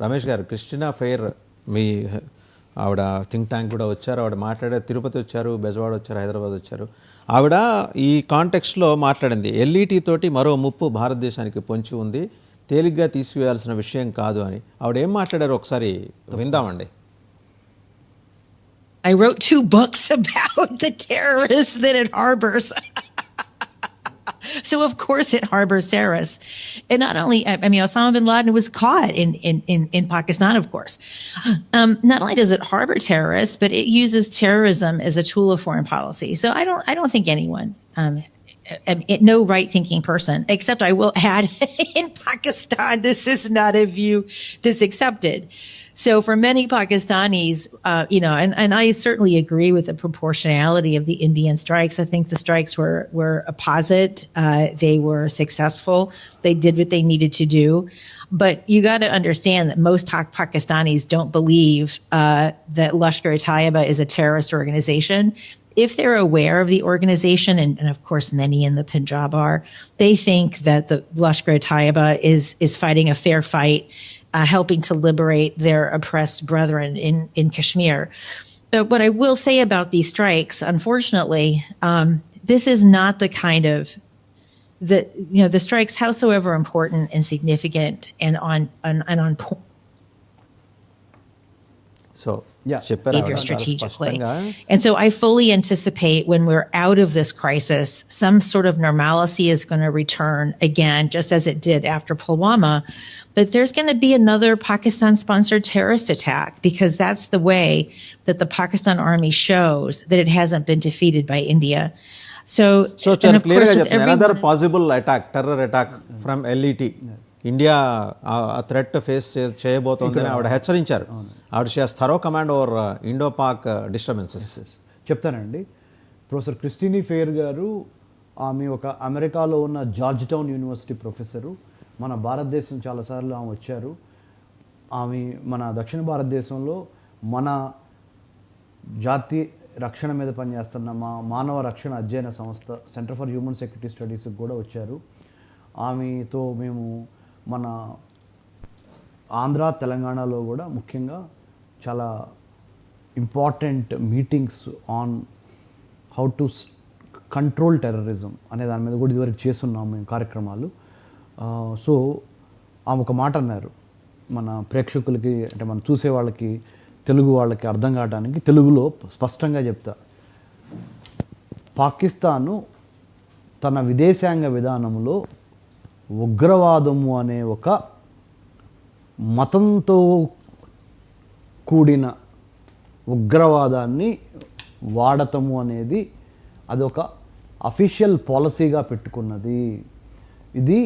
రమేష్ గారు, Christina fair మీ ఆవిడ think tank కూడా వచ్చారు, ఆవిడ మాట్లాడారు, తిరుపతి వచ్చారు, బెజవాడ వచ్చారు, హైదరాబాద్ వచ్చారు. ఆవిడ ఈ కాంటెక్స్ట్లో మాట్లాడింది, ఎల్ఈటీ తోటి మరో ముప్పు భారతదేశానికి పొంచి ఉంది, తేలిగ్గా తీసివేయాల్సిన విషయం కాదు అని. ఆవిడ ఏం మాట్లాడారు ఒకసారి విందామండి. I wrote 2 books about the terrorists that it harbors. So of course it harbors terrorists. And not only, I mean, Osama bin Laden was caught in Pakistan, of course. Not only does it harbor terrorists, but it uses terrorism as a tool of foreign policy. So I don't think anyone, no right-thinking person, except I will add, in Pakistan, this is not a view that's accepted. So for many Pakistanis, and I certainly agree with the proportionality of the Indian strikes. I think the strikes were apposite. They were successful. They did what they needed to do. But you got to understand that most Pakistanis don't believe that Lashkar-e-Taiba is a terrorist organization. If they're aware of the organization, and of course many in the Punjab are, they think that the Lashkar-e-Taiba is fighting a fair fight, helping to liberate their oppressed brethren in Kashmir. But what I will say about these strikes, unfortunately, this is not the kind of the strikes, howsoever important and significant and on point. So behavior strategically. And so I fully anticipate when we're out of this crisis, some sort of normalcy is going to return again, just as it did after Pulwama. But there's going to be another Pakistan-sponsored terrorist attack, because that's the way that the Pakistan army shows that it hasn't been defeated by India. So and of course, another possible attack, terror attack from LET. India ఆ threat face చేయబోతోందని ఆవిడ హెచ్చరించారు. ఆవిడ she has thorough command over Indo Pak disturbances. చెప్తానండి. Professor Christine fair గారు, ఆమె ఒక అమెరికాలో ఉన్న జార్జ్ టౌన్ యూనివర్సిటీ ప్రొఫెసరు. మన భారతదేశం చాలాసార్లు ఆమె వచ్చారు. ఆమె మన దక్షిణ భారతదేశంలో మన జాతీయ రక్షణ మీద పనిచేస్తున్న మానవ రక్షణ అధ్యయన సంస్థ సెంటర్ ఫర్ హ్యూమన్ సెక్యూరిటీ స్టడీస్కి కూడా వచ్చారు. ఆమెతో మేము మన ఆంధ్ర తెలంగాణలో కూడా ముఖ్యంగా చాలా important meetings on how to control terrorism అనే దాని మీద కూడా ఇదివరకు చేస్తున్నాము మేము కార్యక్రమాలు. సో ఆమె ఒక మాట అన్నారు, మన ప్రేక్షకులకి అంటే మనం చూసే వాళ్ళకి, తెలుగు వాళ్ళకి అర్థం కావడానికి తెలుగులో స్పష్టంగా చెప్తా. పాకిస్తాను తన విదేశాంగ విధానంలో ఉగ్రవాదము అనే ఒక మతంతో కూడిన ఉగ్రవాదాన్ని వాడటము అనేది అదొక అఫీషియల్ పాలసీగా పెట్టుకున్నది. ఇది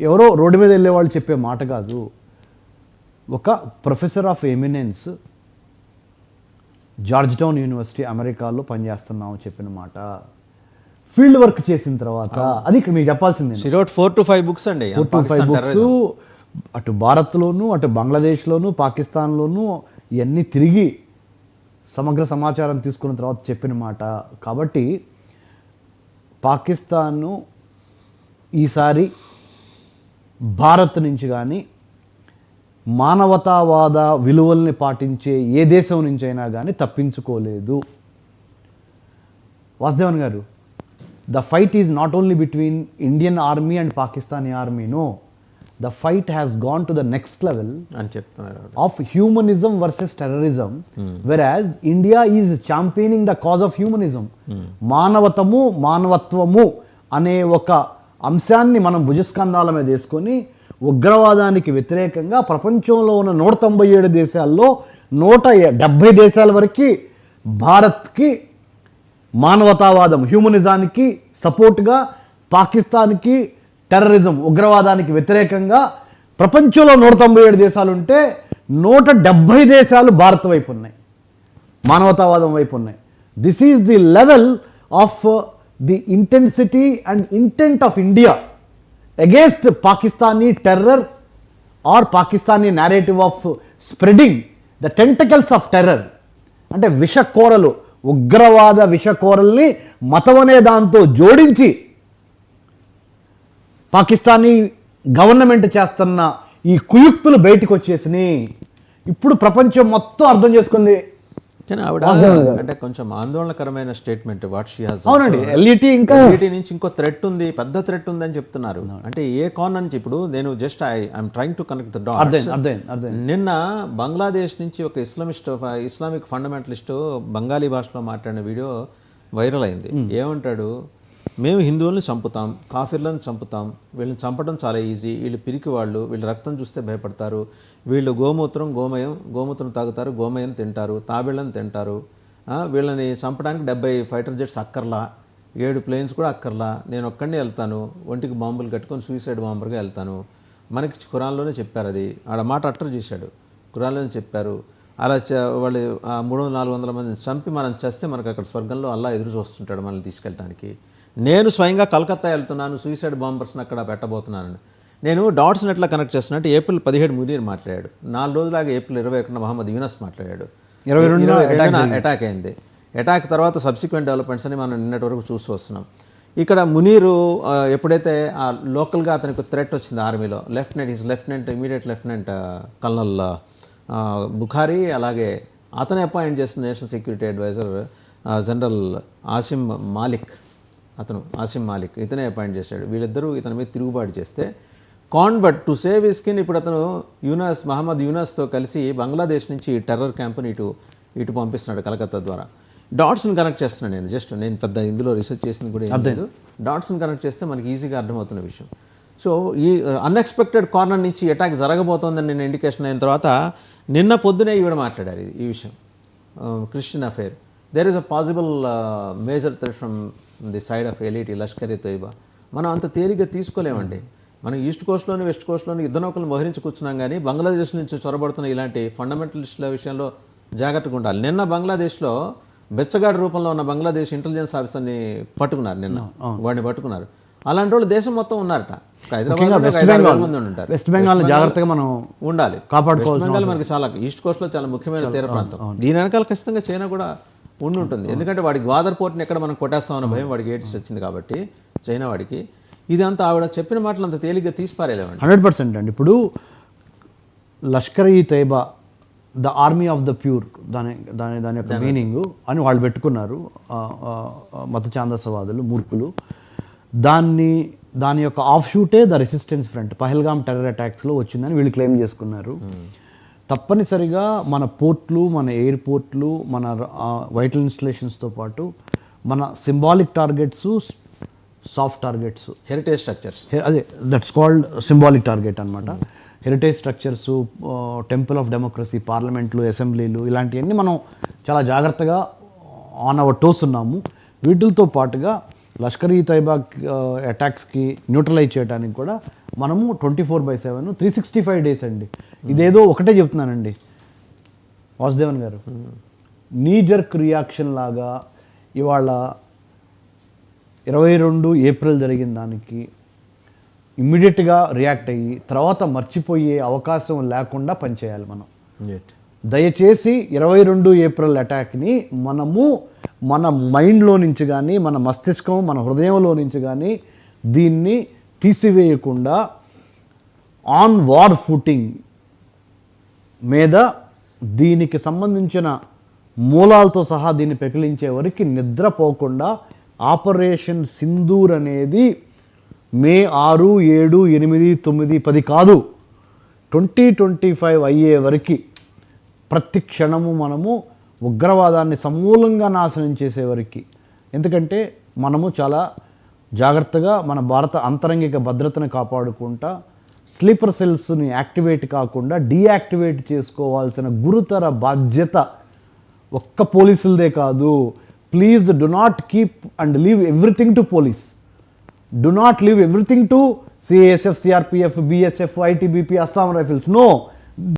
ఎవరో రోడ్డు మీద వెళ్ళే వాళ్ళు చెప్పే మాట కాదు. ఒక professor of eminence, George town university అమెరికాలో పనిచేస్తున్నాము చెప్పిన మాట. ఫీల్డ్ వర్క్ చేసిన తర్వాత అది ఇక్కడ మీకు చెప్పాల్సిందే. 4 to 5 books అండి, 4 to 5 books. అటు భారత్లోను, అటు బంగ్లాదేశ్లోను, పాకిస్తాన్లోను ఇవన్నీ తిరిగి సమగ్ర సమాచారం తీసుకున్న తర్వాత చెప్పిన మాట. కాబట్టి పాకిస్తాన్ను ఈసారి భారత్ నుంచి కానీ మానవతావాద విలువల్ని పాటించే ఏ దేశం నుంచి అయినా కానీ తప్పించుకోలేదు. వాసుదేవన్ గారు, the fight is not only between Indian army and Pakistani army, no. The fight has gone to the next level of humanism versus terrorism, whereas India is championing the cause of humanism. మానవతము, మానవత్వము అనే ఒక అంశాన్ని మనం భుజస్కంధాల మీద వేసుకొని ఉగ్రవాదానికి వ్యతిరేకంగా ప్రపంచంలో ఉన్న 197 దేశాల్లో 170 దేశాల వరకు భారత్కి మానవతావాదం, హ్యూమనిజానికి సపోర్ట్గా, పాకిస్తాన్కి టెర్రరిజం, ఉగ్రవాదానికి వ్యతిరేకంగా ప్రపంచంలో 197 దేశాలు ఉంటే 170 దేశాలు భారత్ వైపు ఉన్నాయి, మానవతావాదం వైపు ఉన్నాయి. This is the level of the intensity and intent of India against Pakistani terror or Pakistani narrative of spreading the tentacles of terror. అంటే విషకోరలు, ఉగ్రవాద విషకోరల్ని మతం అనే దాంతో జోడించి పాకిస్తానీ గవర్నమెంట్ చేస్తున్న ఈ ఈ కుయుక్తులు బయటకు వచ్చేసినాయి. ఇప్పుడు ప్రపంచం మొత్తం అర్థం చేసుకుంది. కానీ ఆవిడ అంటే కొంచెం ఆందోళనకరమైన స్టేట్మెంట్ వాట్ షీ హాస్. అవునండి, ఎల్ఈటి ఇంకా ఎల్ఈటి నుంచి ఇంకో థ్రెట్ ఉంది, పెద్ద థ్రెట్ ఉంది అని చెప్తున్నారు. అంటే ఏ కార్నర్ నుంచి ఇప్పుడు నేను just I'm trying to connect the dots. నిన్న బంగ్లాదేశ్ నుంచి ఒక ఇస్లామిక్ ఫండమెంటలిస్ట్ బెంగాలీ భాషలో మాట్లాడిన వీడియో వైరల్ అయింది. ఏమంటాడు, మేము హిందువులను చంపుతాం, కాఫీర్లను చంపుతాం, వీళ్ళని చంపడం చాలా ఈజీ, వీళ్ళు పిరికి వాళ్ళు, వీళ్ళు రక్తం చూస్తే భయపడతారు, వీళ్ళు గోమూత్రం తాగుతారు, గోమయం తింటారు, తాబేళ్ళని తింటారు, వీళ్ళని చంపడానికి 70 ఫైటర్ జెట్స్ అక్కర్లా, 7 ప్లేన్స్ కూడా అక్కర్లా, నేను ఒక్కడినే వెళ్తాను, ఒంటికి బాంబులు కట్టుకొని సూసైడ్ బాంబర్గా వెళ్తాను. మనకి ఖురాన్లోనే చెప్పారు, అది ఆడ మాట అట్టర్ చేశాడు, ఖురాన్లోనే చెప్పారు. అలా వాళ్ళు 300-400 మందిని చంపి మనం చేస్తే మనకు అక్కడ స్వర్గంలో అల్లా ఎదురు చూస్తుంటాడు మనల్ని తీసుకెళ్ళడానికి. నేను స్వయంగా కలకత్తా వెళ్తున్నాను, సూసైడ్ బాంబర్స్ని అక్కడ పెట్టబోతున్నాను. నేను డాట్స్ని ఎట్లా కనెక్ట్ చేస్తున్నట్టు ఏప్రిల్ 17 మునీర్ మాట్లాడాడు, 4 రోజులాగా ఏప్రిల్ 21 మహమ్మద్ యూనస్ మాట్లాడాడు, 22న అటాక్ అయింది. అటాక్ తర్వాత సబ్సిక్వెంట్ డెవలప్మెంట్స్ అని మనం నిన్నటి వరకు చూస్తూ వస్తున్నాం. ఇక్కడ మునీరు ఎప్పుడైతే లోకల్గా అతనికి థ్రెట్ వచ్చింది ఆర్మీలో, ఇమీడియట్ లెఫ్టినెంట్ కల్నల్ బుఖారీ, అలాగే అతను అపాయింట్ చేసిన national security adviser general Asim Malik ఇతనే అపాయింట్ చేశాడు. వీళ్ళిద్దరూ ఇతని మీద తిరుగుబాటు చేస్తే but to save his skin ఇప్పుడు అతను మహమ్మద్ యూనస్తో కలిసి బంగ్లాదేశ్ నుంచి టెర్రర్ క్యాంపుని ఇటు పంపిస్తున్నాడు కలకత్తా ద్వారా. డాట్స్ని కనెక్ట్ చేస్తున్నాను నేను పెద్ద ఇందులో రీసెర్చ్ చేసింది కూడా ఏం లేదు. డాట్స్ని కనెక్ట్ చేస్తే మనకి ఈజీగా అర్థమవుతున్న విషయం. సో ఈ అన్ఎక్స్పెక్టెడ్ కార్నర్ నుంచి అటాక్ జరగబోతోందని నేను ఇండికేషన్ అయిన తర్వాత నిన్న పొద్దునే ఈవిడ మాట్లాడారు ఈ విషయం, Christian affair. There is a possible major threat from the side of LET, Lashkar e Taiba. మనం అంత తేలిగ్గా తీసుకోలేమండి. మనం ఈస్ట్ కోస్ట్లోని వెస్ట్ కోస్ట్లోని యుద్ధ నౌకలను మోహరించి కూర్చున్నాం, కానీ బంగ్లాదేశ్ నుంచి చొరబడుతున్న ఇలాంటి ఫండమెంటలిస్టుల విషయంలో జాగ్రత్తగా ఉండాలి. నిన్న బంగ్లాదేశ్లో బెచ్చగాడి రూపంలో ఉన్న బంగ్లాదేశ్ ఇంటెలిజెన్స్ ఆఫీసర్ని పట్టుకున్నారు, వాడిని పట్టుకున్నారు. అలాంటి వాళ్ళు దేశం మొత్తం ఉన్నారట. వెస్ట్ బెంగాల్ జాగ్రత్తగా మనం ఉండాలి, కాపాడుకోవాలి. బెంగాల్ మనకి చాలా ఈస్ట్ కోస్ట్లో చాలా ముఖ్యమైన తీర ప్రాంతం. దీని వెనకాల ఖచ్చితంగా చైనా కూడా ఉంటుంది. ఎందుకంటే వాడికి గ్వాదర్ పోర్ట్ని ఎక్కడ మనం కొట్టేస్తామన్న భయం వాడికి ఏడ్స్ వచ్చింది కాబట్టి చైనా వాడికి. ఇదంతా ఆవిడ చెప్పిన మాటలు అంత తేలిగ్గా తీసిపారేలేమండి. 100% అండి. ఇప్పుడు లష్కర్ ఈ Taiba, the army of the pure, దాని యొక్క మీనింగ్ అని వాళ్ళు పెట్టుకున్నారు మత ఛాందసవాదులు, మూర్ఖులు. దాని యొక్క offshoot the resistance front, Pahalgam terror అటాక్స్లో వచ్చిందని వీళ్ళు క్లెయిమ్ చేసుకున్నారు. తప్పనిసరిగా మన పోర్ట్లు, మన ఎయిర్పోర్ట్లు, మన వైటల్ ఇన్స్టలేషన్స్తో పాటు మన symbolic targets, soft targets, heritage structures, అదే దట్స్ కాల్డ్ సింబాలిక్ టార్గెట్ అనమాట. Heritage structures, temple of democracy, పార్లమెంట్లు, అసెంబ్లీలు, ఇలాంటివన్నీ మనం చాలా జాగ్రత్తగా ఆన్ అవర్ టోస్ ఉన్నాము. వీటితో పాటుగా లష్కర్ ఈ తైబా అటాక్స్కి న్యూట్రలైజ్ చేయడానికి కూడా మనము 24/7 365 days అండి. ఇదేదో ఒకటే చెప్తున్నానండి వాసుదేవన్ గారు, నీ జర్క్ రియాక్షన్ లాగా ఇవాళ 22 ఏప్రిల్ జరిగిన దానికి ఇమ్మీడియట్గా రియాక్ట్ అయ్యి తర్వాత మర్చిపోయే అవకాశం లేకుండా పనిచేయాలి మనం. దయచేసి 22 ఏప్రిల్ అటాక్ని మనము మన మైండ్లో నుంచి కానీ, మన మస్తిష్కం, మన హృదయంలో నుంచి కానీ దీన్ని తీసివేయకుండా ఆన్ వార్ ఫుటింగ్ మీద దీనికి సంబంధించిన మూలాలతో సహా దీన్ని పెకిలించే వరకు నిద్రపోకుండా ఆపరేషన్ సింధూర్ అనేది మే 6, 7, 8, 9, 10 కాదు, 2025 అయ్యే వరకు ప్రతి క్షణము మనము ఉగ్రవాదాన్ని సమూలంగా నాశనం చేసే వరకు. ఎందుకంటే మనము చాలా జాగ్రత్తగా మన భారత అంతరంగిక భద్రతను కాపాడుకుంటా స్లీపర్ సెల్స్ని యాక్టివేట్ కాకుండా డీయాక్టివేట్ చేసుకోవాల్సిన గురుతర బాధ్యత ఒక్క పోలీసులదే కాదు. Please do not keep and leave everything to police. Do not leave everything to CASF, CRPF, BSF, ITBP, Assam Rifles. No,